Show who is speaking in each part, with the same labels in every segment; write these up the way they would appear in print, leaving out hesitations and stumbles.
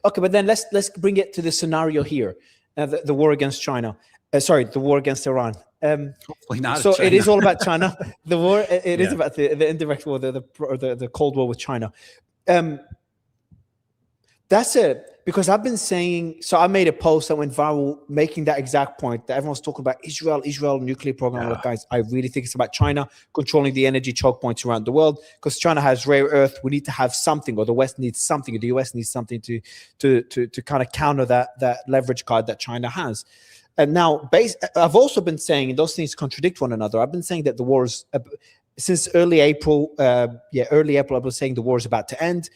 Speaker 1: Okay, but then let's bring it to the scenario here, the war against China. The war against Iran.
Speaker 2: Hopefully not.
Speaker 1: So
Speaker 2: China.
Speaker 1: It is all about China. The war. It is about the indirect war, the Cold War with China. That's it. Because I've been saying, so I made a post that went viral making that exact point, that everyone's talking about Israel nuclear program. Look, guys, I really think it's about China controlling the energy choke points around the world, because China has rare earth. We need to have something, or the West needs something, or the US needs something to kind of counter that leverage card that China has. And now, I've also been saying, and those things contradict one another. I've been saying that the war is, since early April, I've been saying the war is about to end.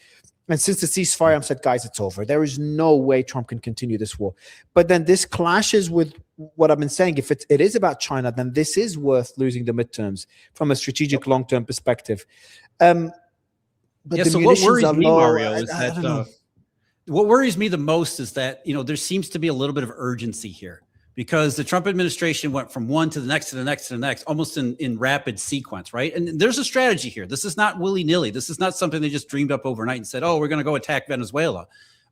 Speaker 1: And since the ceasefire, I've said, guys, it's over. There is no way Trump can continue this war. But then this clashes with what I've been saying. If it is about China, then this is worth losing the midterms from a strategic long-term perspective. But
Speaker 2: so what worries me, Mario, is that what worries me the most is that, there seems to be a little bit of urgency here, because the Trump administration went from one to the next to the next to the next, almost in rapid sequence, right? And there's a strategy here. This is not willy-nilly. This is not something they just dreamed up overnight and said, oh, we're going to go attack Venezuela.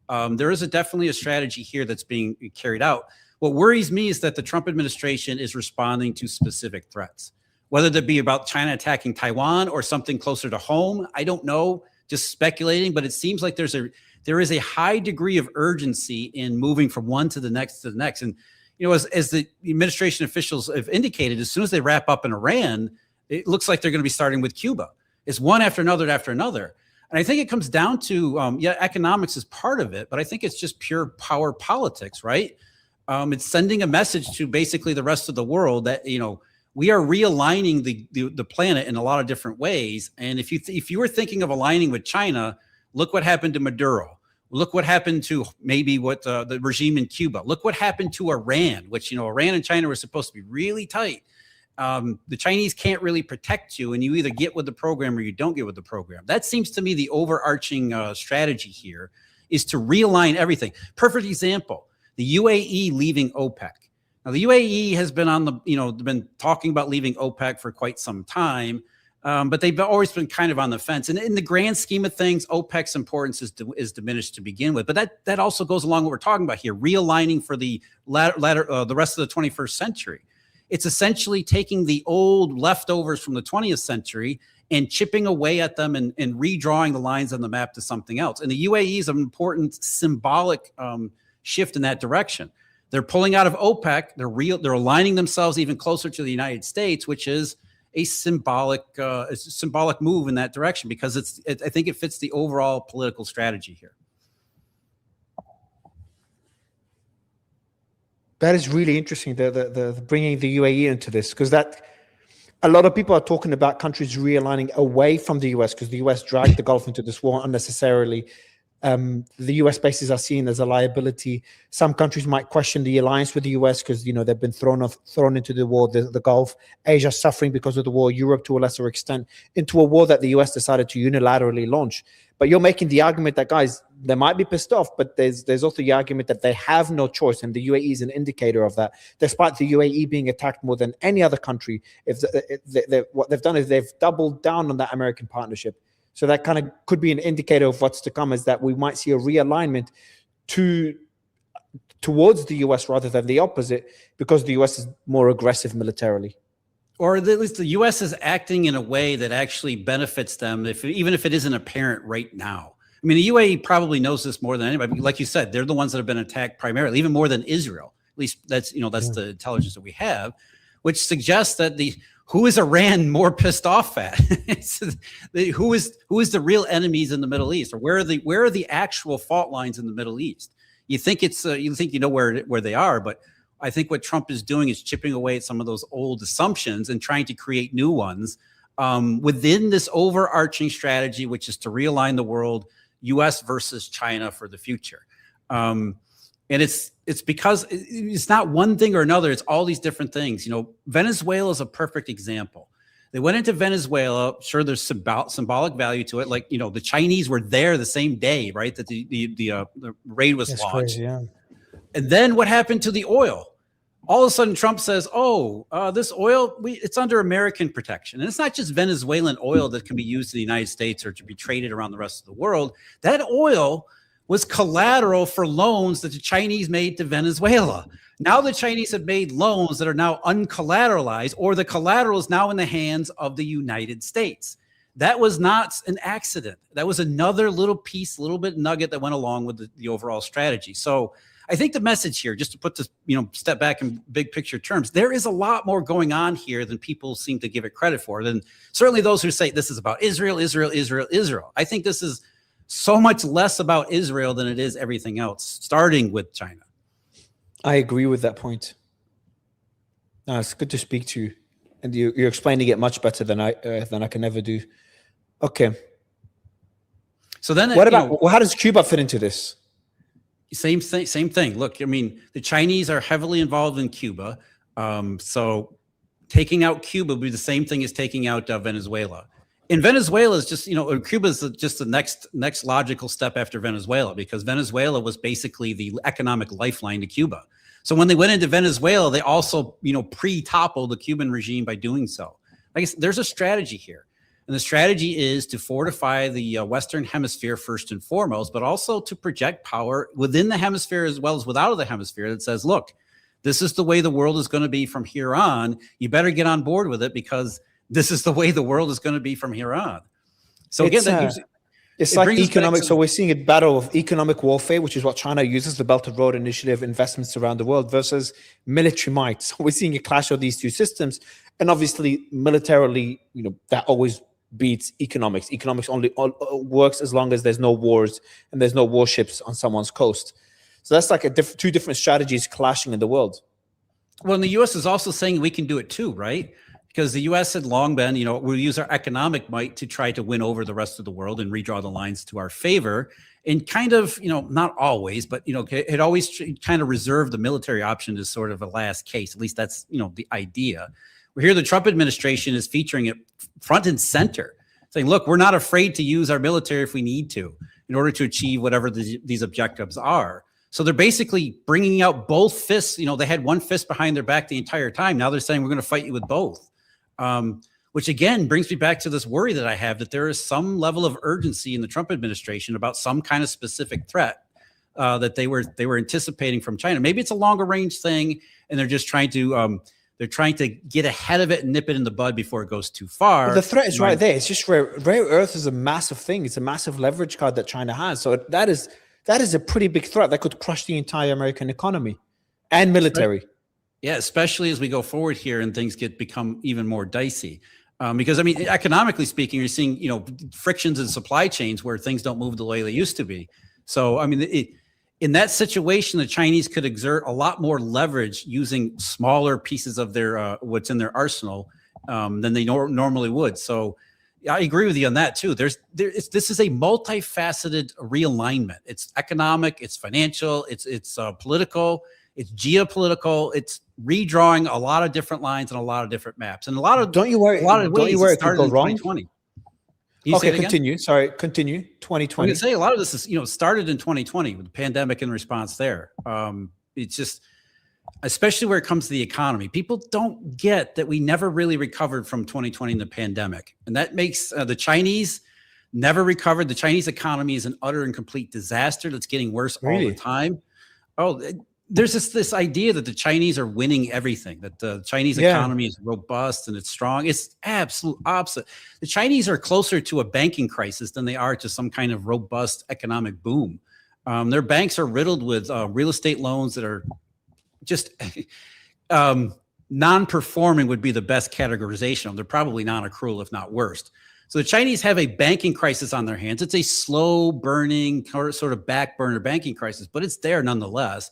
Speaker 2: There is definitely a strategy here that's being carried out. What worries me is that the Trump administration is responding to specific threats, whether that be about China attacking Taiwan or something closer to home. I don't know, just speculating, but it seems like there is a high degree of urgency in moving from one to the next to the next. And as the administration officials have indicated, as soon as they wrap up in Iran, it looks like they're going to be starting with Cuba. It's one after another after another. And I think it comes down to, economics is part of it, but I think it's just pure power politics, right? It's sending a message to basically the rest of the world that, we are realigning the planet in a lot of different ways. And if you were thinking of aligning with China, look what happened to Maduro. Look what happened to maybe the regime in Cuba. Look what happened to Iran, which, Iran and China were supposed to be really tight. The Chinese can't really protect you, and you either get with the program or you don't get with the program. That seems to me the overarching strategy here is to realign everything. Perfect example, the UAE leaving OPEC. Now, the UAE has been been talking about leaving OPEC for quite some time. But they've always been kind of on the fence. And in the grand scheme of things, OPEC's importance is diminished to begin with. But that also goes along what we're talking about here, realigning for the the rest of the 21st century. It's essentially taking the old leftovers from the 20th century and chipping away at them and redrawing the lines on the map to something else. And the UAE is an important symbolic shift in that direction. They're pulling out of OPEC. They're aligning themselves even closer to the United States, which is a symbolic move in that direction, because I think it fits the overall political strategy here.
Speaker 1: That is really interesting. The bringing the UAE into this, because a lot of people are talking about countries realigning away from the US, because the US dragged the Gulf into this war unnecessarily. The US bases are seen as a liability. Some countries might question the alliance with the US because they've been thrown into the war, the Gulf. Asia suffering because of the war. Europe to a lesser extent into a war that the US decided to unilaterally launch. But you're making the argument that, guys, they might be pissed off, but there's also the argument that they have no choice, and the UAE is an indicator of that. Despite the UAE being attacked more than any other country, what they've done is they've doubled down on that American partnership. So that kind of could be an indicator of what's to come, is that we might see a realignment towards the US rather than the opposite, because the US is more aggressive militarily.
Speaker 2: Or at least the US is acting in a way that actually benefits them, even if it isn't apparent right now. I mean, the UAE probably knows this more than anybody. Like you said, they're the ones that have been attacked primarily, even more than Israel. At least that's the intelligence that we have, which suggests that who is Iran more pissed off at? Who is the real enemies in the Middle East, or where are the actual fault lines in the Middle East? You think where they are, but I think what Trump is doing is chipping away at some of those old assumptions and trying to create new ones within this overarching strategy, which is to realign the world, U.S. versus China for the future. And it's because it's not one thing or another. It's all these different things. Venezuela is a perfect example. They went into Venezuela. Sure, there's symbolic value to it. Like, the Chinese were there the same day, right, that the raid was launched.
Speaker 1: Crazy, yeah.
Speaker 2: And then what happened to the oil? All of a sudden, Trump says, this oil, it's under American protection. And it's not just Venezuelan oil that can be used in the United States or to be traded around the rest of the world. That oil was collateral for loans that the Chinese made to Venezuela. Now the Chinese have made loans that are now uncollateralized, or the collateral is now in the hands of the United States. That was not an accident. That was another little piece, little bit nugget that went along with the overall strategy. So I think the message here, just to put this, step back in big picture terms, there is a lot more going on here than people seem to give it credit for. Than certainly those who say this is about Israel, Israel, Israel, Israel. I think this is so much less about Israel than it is everything else, starting with China.
Speaker 1: I agree with that point. No, it's good to speak to you, and you're explaining it much better than I can ever do. Okay.
Speaker 2: So then,
Speaker 1: what about how does Cuba fit into this?
Speaker 2: Same thing. Look, I mean, the Chinese are heavily involved in Cuba, so taking out Cuba would be the same thing as taking out Venezuela. And Venezuela is just, Cuba is just the next logical step after Venezuela, because Venezuela was basically the economic lifeline to Cuba. So when they went into Venezuela, they also, pre-toppled the Cuban regime by doing so. I guess there's a strategy here. And the strategy is to fortify the Western hemisphere first and foremost, but also to project power within the hemisphere as well as without of the hemisphere that says, look, this is the way the world is going to be from here on. You better get on board with it, because this is the way the world is going to be from here on. So again,
Speaker 1: it's like economics. So we're seeing a battle of economic warfare, which is what China uses, the Belt and Road Initiative, investments around the world, versus military might. So we're seeing a clash of these two systems. And obviously, militarily, that always beats economics. Economics only works as long as there's no wars and there's no warships on someone's coast. So that's like two different strategies clashing in the world.
Speaker 2: Well, and the U.S. is also saying we can do it too, right? Because the U.S. had long been, we'll use our economic might to try to win over the rest of the world and redraw the lines to our favor. And kind of, not always, but, it always kind of reserved the military option as sort of a last case. At least that's, the idea. We're here, the Trump administration is featuring it front and center, saying, look, we're not afraid to use our military if we need to in order to achieve whatever these objectives are. So they're basically bringing out both fists. They had one fist behind their back the entire time. Now they're saying we're going to fight you with both. Which again brings me back to this worry that I have, that there is some level of urgency in the Trump administration about some kind of specific threat that they were anticipating from China. Maybe it's a longer range thing, and they're just trying to get ahead of it and nip it in the bud before it goes too far.
Speaker 1: But the threat is right there. It's just rare earth is a massive thing. It's a massive leverage card that China has. So that is a pretty big threat that could crush the entire American economy and military.
Speaker 2: Right. Yeah, especially as we go forward here and things become even more dicey. Because, I mean, economically speaking, you're seeing, frictions in supply chains where things don't move the way they used to be. So, I mean, in that situation, the Chinese could exert a lot more leverage using smaller pieces of their what's in their arsenal than they normally would. So I agree with you on that, too. This is a multifaceted realignment. It's economic, it's financial, it's political, it's geopolitical, it's redrawing a lot of different lines and a lot of different maps, and a lot of
Speaker 1: don't you worry it could go wrong?
Speaker 2: 2020.
Speaker 1: Okay, continue. Sorry, continue. 2020.
Speaker 2: I'm gonna say a lot of this is started in 2020 with the pandemic and response there. It's just, especially where it comes to the economy, people don't get that we never really recovered from 2020 and the pandemic, and that makes the Chinese never recovered. The Chinese economy is an utter and complete disaster that's getting worse all the time. There's this idea that the Chinese are winning everything, that the Chinese economy is robust and it's strong. It's absolute opposite. The Chinese are closer to a banking crisis than they are to some kind of robust economic boom. Their banks are riddled with real estate loans that are just non-performing would be the best categorization. They're probably non-accrual, if not worst. So the Chinese have a banking crisis on their hands. It's a slow burning sort of back burner banking crisis, but it's there nonetheless.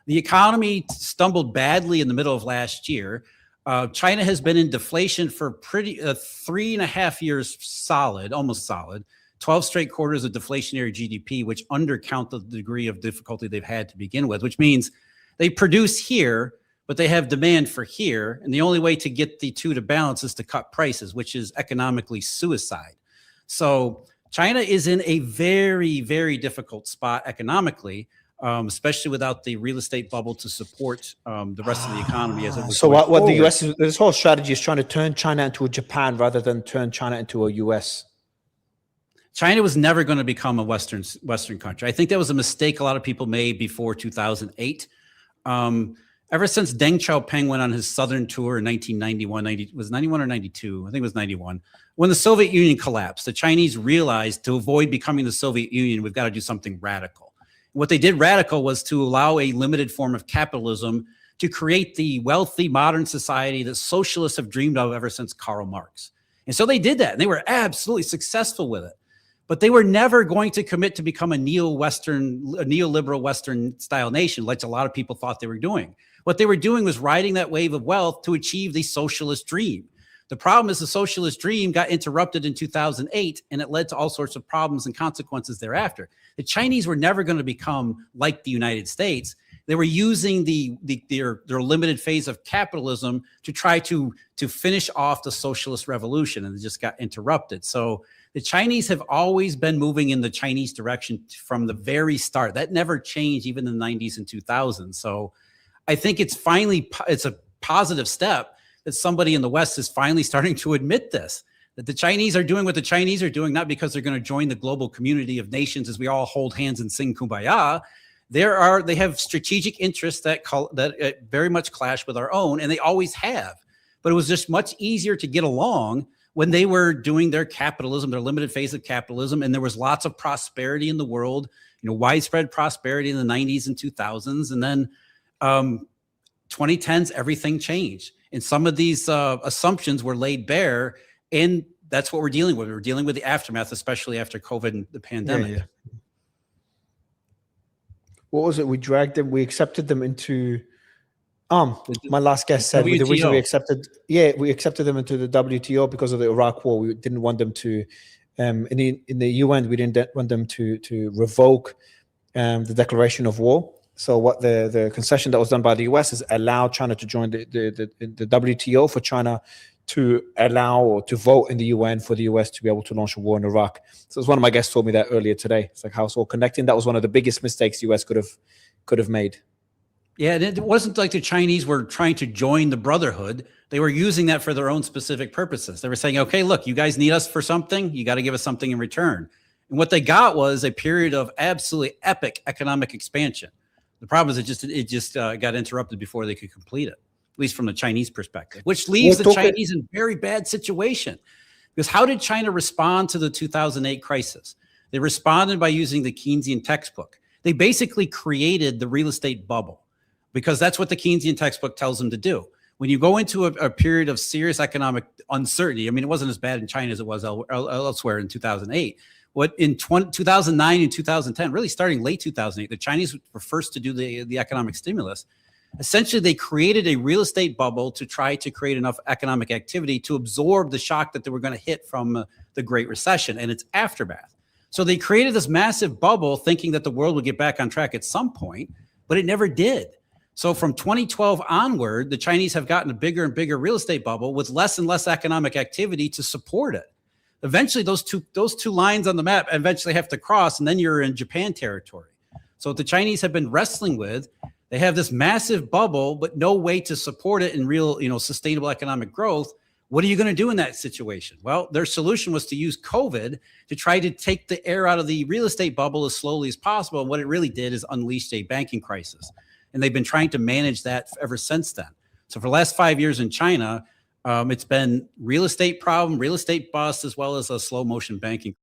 Speaker 2: The economy stumbled badly in the middle of last year. China has been in deflation for 3.5 years solid, almost solid, 12 straight quarters of deflationary GDP, which undercount the degree of difficulty they've had to begin with, which means they produce here, but they have demand for here. And the only way to get the two to balance is to cut prices, which is economically suicide. So China is in a very, very difficult spot economically. Especially without the real estate bubble to support the rest of the economy as it was.
Speaker 1: So what the U.S. is, this whole strategy is trying to turn China into a Japan rather than turn China into a U.S.
Speaker 2: China was never going to become a Western country. I think that was a mistake a lot of people made before 2008. Ever since Deng Xiaoping went on his southern tour in 1991, was 91 or 92? I think it was 91. When the Soviet Union collapsed, the Chinese realized to avoid becoming the Soviet Union, we've got to do something radical. What they did radical was to allow a limited form of capitalism to create the wealthy modern society that socialists have dreamed of ever since Karl Marx. And so they did that, and they were absolutely successful with it. But they were never going to commit to become a neoliberal Western style nation, like a lot of people thought they were doing. What they were doing was riding that wave of wealth to achieve the socialist dream. The problem is the socialist dream got interrupted in 2008, and it led to all sorts of problems and consequences thereafter. The Chinese were never going to become like the United States. They were using their limited phase of capitalism to try to finish off the socialist revolution, and it just got interrupted. So the Chinese have always been moving in the Chinese direction from the very start. That never changed, even in the 90s and 2000s. So I think it's a positive step that somebody in the West is finally starting to admit this, that the Chinese are doing what the Chinese are doing, not because they're going to join the global community of nations as we all hold hands and sing Kumbaya. They have strategic interests that very much clash with our own, and they always have. But it was just much easier to get along when they were doing their capitalism, their limited phase of capitalism, and there was lots of prosperity in the world, widespread prosperity in the 90s and 2000s. And then 2010s, everything changed. And some of these assumptions were laid bare, and that's what we're dealing with. We're dealing with the aftermath, especially after COVID and the pandemic.
Speaker 1: Yeah. What was it? We dragged them, we accepted them into, my last guest said the reason we accepted them into the WTO because of the Iraq war. We didn't want them to, in the UN, we didn't want them to revoke the declaration of war. So what the concession that was done by the US is allow China to join the WTO, for China to allow or to vote in the UN for the US to be able to launch a war in Iraq. So one of my guests told me that earlier today. It's like how it's all connecting. That was one of the biggest mistakes the US could have made.
Speaker 2: Yeah, and it wasn't like the Chinese were trying to join the Brotherhood. They were using that for their own specific purposes. They were saying, okay, look, you guys need us for something. You got to give us something in return. And what they got was a period of absolutely epic economic expansion. The problem is it just got interrupted before they could complete it, at least from the Chinese perspective, which leaves the Chinese in a very bad situation. Because how did China respond to the 2008 crisis? They responded by using the Keynesian textbook. They basically created the real estate bubble, because that's what the Keynesian textbook tells them to do. When you go into a period of serious economic uncertainty, I mean, it wasn't as bad in China as it was elsewhere in 2008. What in 2009 and 2010, really starting late 2008, the Chinese were first to do the economic stimulus. Essentially, they created a real estate bubble to try to create enough economic activity to absorb the shock that they were going to hit from the Great Recession and its aftermath. So they created this massive bubble thinking that the world would get back on track at some point, but it never did. So from 2012 onward, the Chinese have gotten a bigger and bigger real estate bubble with less and less economic activity to support it. Eventually, those two lines on the map eventually have to cross, and then you're in Japan territory. So what the Chinese have been wrestling with, they have this massive bubble, but no way to support it in real, sustainable economic growth. What are you going to do in that situation? Well, their solution was to use COVID to try to take the air out of the real estate bubble as slowly as possible. And what it really did is unleash a banking crisis. And they've been trying to manage that ever since then. So for the last 5 years in China, it's been real estate problem, real estate bust, as well as a slow motion banking.